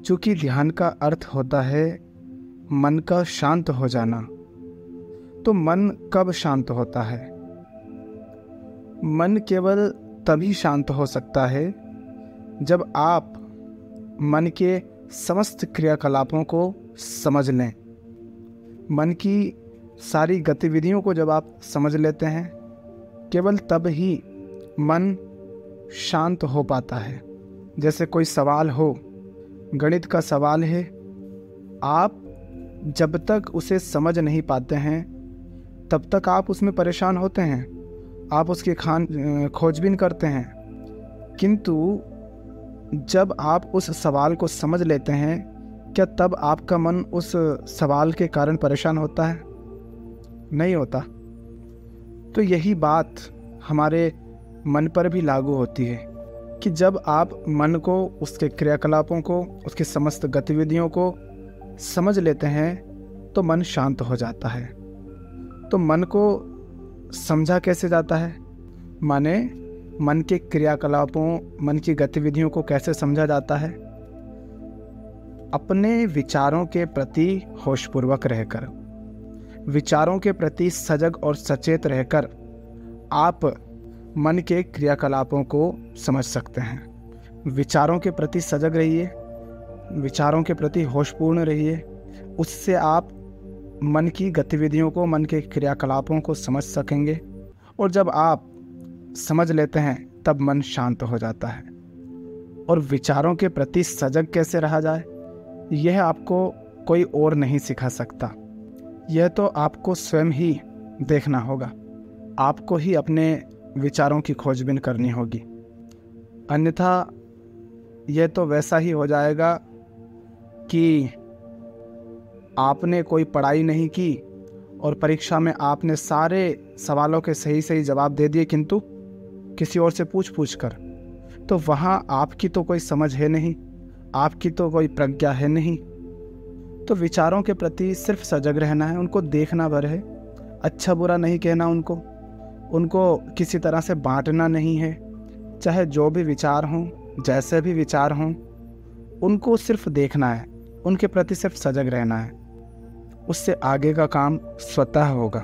चूँकि ध्यान का अर्थ होता है मन का शांत हो जाना, तो मन कब शांत होता है? मन केवल तभी शांत हो सकता है जब आप मन के समस्त क्रियाकलापों को समझ लें। मन की सारी गतिविधियों को जब आप समझ लेते हैं, केवल तब ही मन शांत हो पाता है। जैसे कोई सवाल हो, गणित का सवाल है, आप जब तक उसे समझ नहीं पाते हैं तब तक आप उसमें परेशान होते हैं, आप उसकी खोजबीन करते हैं। किंतु जब आप उस सवाल को समझ लेते हैं, क्या तब आपका मन उस सवाल के कारण परेशान होता है? नहीं होता। तो यही बात हमारे मन पर भी लागू होती है कि जब आप मन को, उसके क्रियाकलापों को, उसकी समस्त गतिविधियों को समझ लेते हैं तो मन शांत हो जाता है। तो मन को समझा कैसे जाता है? माने मन के क्रियाकलापों, मन की गतिविधियों को कैसे समझा जाता है? अपने विचारों के प्रति होशपूर्वक रहकर, विचारों के प्रति सजग और सचेत रहकर आप मन के क्रियाकलापों को समझ सकते हैं। विचारों के प्रति सजग रहिए, विचारों के प्रति होशपूर्ण रहिए, उससे आप मन की गतिविधियों को, मन के क्रियाकलापों को समझ सकेंगे। और जब आप समझ लेते हैं तब मन शांत हो जाता है। और विचारों के प्रति सजग कैसे रहा जाए, यह आपको कोई और नहीं सिखा सकता। यह तो आपको स्वयं ही देखना होगा, आपको ही अपने विचारों की खोजबीन करनी होगी। अन्यथा यह तो वैसा ही हो जाएगा कि आपने कोई पढ़ाई नहीं की और परीक्षा में आपने सारे सवालों के सही सही जवाब दे दिए, किंतु किसी और से पूछ कर, तो वहाँ आपकी तो कोई समझ है नहीं, आपकी तो कोई प्रज्ञा है नहीं। तो विचारों के प्रति सिर्फ सजग रहना है, उनको देखना भर है, अच्छा बुरा नहीं कहना, उनको किसी तरह से बांटना नहीं है। चाहे जो भी विचार हों, जैसे भी विचार हों, उनको सिर्फ देखना है, उनके प्रति सिर्फ सजग रहना है। उससे आगे का काम स्वतः होगा।